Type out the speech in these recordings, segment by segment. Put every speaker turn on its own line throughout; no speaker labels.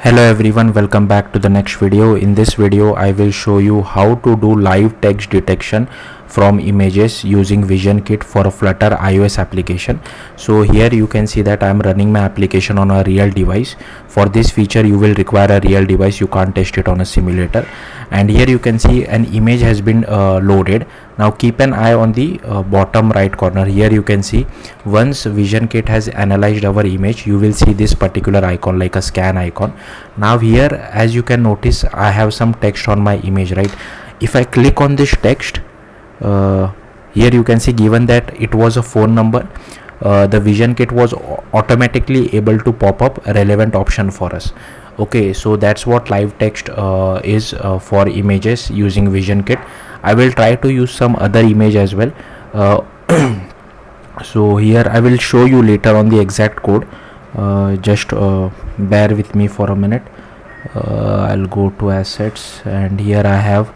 Hello everyone, welcome back to the next video. In this video I will show you how to do live text detection from images using VisionKit for a Flutter iOS application. So here you can see that I am running my application on a real device. For this feature you will require a real device, you can't test it on a simulator. And here you can see an image has been loaded. Now keep an eye on the bottom right corner. Here you can see once VisionKit has analyzed our image, you will see this particular icon like a scan icon. Now here, as you can notice, I have some text on my image, right? If I click on this text, here you can see given that it was a phone number, the VisionKit was automatically able to pop up a relevant option for us. Okay, so that's what live text is for images using VisionKit. I will try to use some other image as well. So here I will show you later on the exact code. Just bear with me for a minute. I'll go to assets and here I have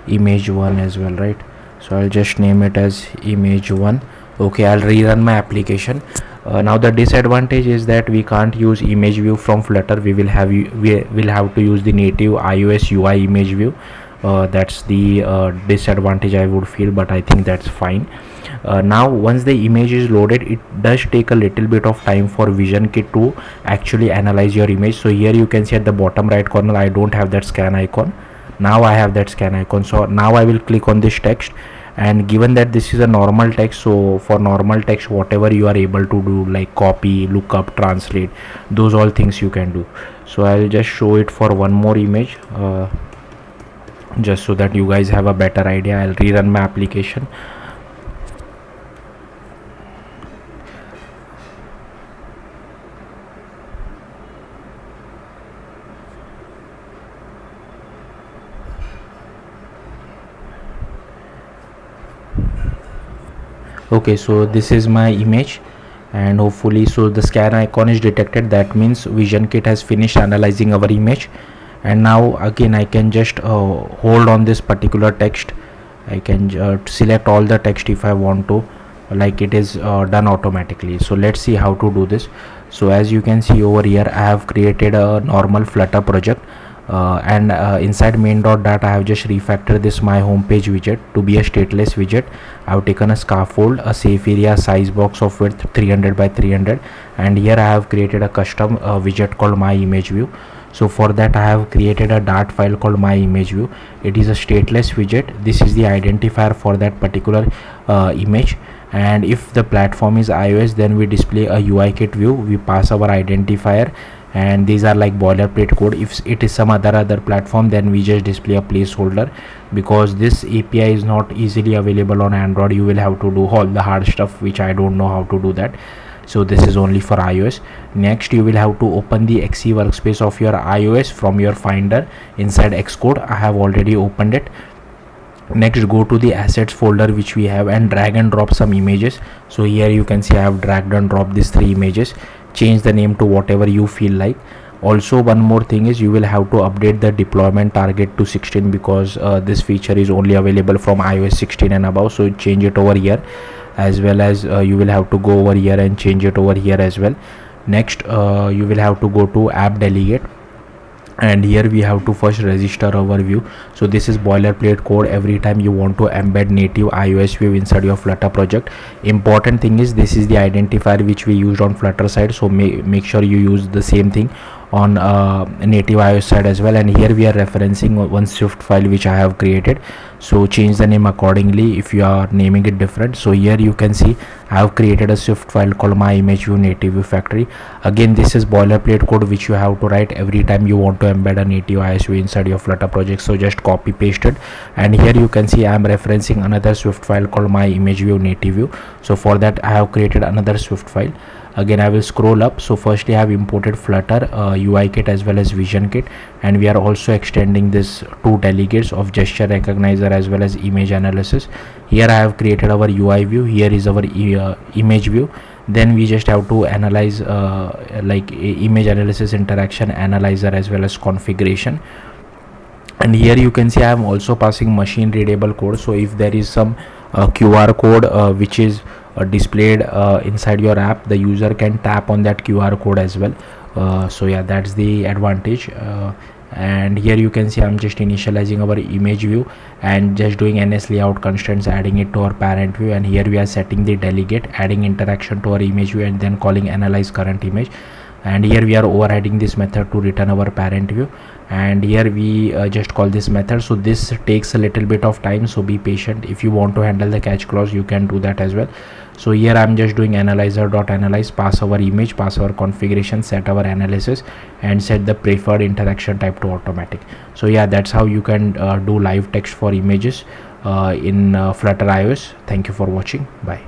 image 1 as well, right? So I'll just name it as image 1. Okay, I'll rerun my application. Now the disadvantage is that we can't use image view from Flutter. We will have to use the native iOS UI image view. That's the disadvantage I would feel, but I think that's fine. Now once the image is loaded, it does take a little bit of time for VisionKit to actually analyze your image. So here you can see at the bottom right corner I don't have that scan icon. Now I have that scan icon. So now I will click on this text, and given that this is a normal text, so for normal text whatever you are able to do like copy, lookup, translate, those all things you can do. So I'll just show it for one more image just so that you guys have a better idea. I'll rerun my application. Okay, so this is my image, and hopefully so the scan icon is detected. That means VisionKit has finished analyzing our image. And now again I can just hold on this particular text. I can select all the text if I want to, like it is done automatically. So let's see how to do this. So as you can see over here, I have created a normal Flutter project. And inside main.dat I have just refactored this my homepage widget to be a stateless widget. I have taken a scaffold, a safe area size box of width 300 by 300, and here I have created a custom widget called my image view. So for that I have created a dart file called my image view. It is a stateless widget. This is the identifier for that particular image, and if the platform is iOS, then we display a UIKit view. We pass our identifier, and these are like boilerplate code. If it is some other platform, then we just display a placeholder, because this API is not easily available on Android. You will have to do all the hard stuff, which I don't know how to do that. So this is only for iOS. Next you will have to open the XE workspace of your iOS from your finder inside Xcode. I have already opened it. Next go to the assets folder which we have and drag and drop some images. So here you can see I have dragged and dropped these 3 images. Change the name to whatever you feel like. Also one more thing is you will have to update the deployment target to 16, because this feature is only available from iOS 16 and above. So change it over here, as well as you will have to go over here and change it over here as well. Next you will have to go to app delegate, and here we have to first register our view. So this is boilerplate code. Every time you want to embed native iOS view inside your Flutter project, important thing is this is the identifier which we used on Flutter side. So make sure you use the same thing on native iOS side as well. And here we are referencing one Swift file which I have created. So change the name accordingly if you are naming it different. So here you can see I have created a Swift file called my image view native view factory. Again, this is boilerplate code which you have to write every time you want to embed a native iOS view inside your Flutter project. So just copy paste it, and here you can see I am referencing another Swift file called my image view native view. So for that I have created another Swift file. Again I will scroll up. So firstly I have imported Flutter UIKit as well as VisionKit, and we are also extending this 2 delegates of gesture recognizer as well as image analysis. Here I have created our UI view. Here is our image view. Then we just have to analyze like image analysis interaction analyzer as well as configuration. And here you can see I am also passing machine readable code. So if there is some QR code which is displayed inside your app, the user can tap on that QR code as well. So yeah, that's the advantage. And here you can see I'm just initializing our image view and just doing ns layout constraints, adding it to our parent view, and here we are setting the delegate, adding interaction to our image view, and then calling analyze current image. And here we are overriding this method to return our parent view, and here we just call this method. So this takes a little bit of time, so be patient. If you want to handle the catch clause, you can do that as well. So here I'm just doing analyzer.analyze, pass our image, pass our configuration, set our analysis, and set the preferred interaction type to automatic. So yeah, that's how you can do live text for images in Flutter iOS. Thank you for watching. Bye.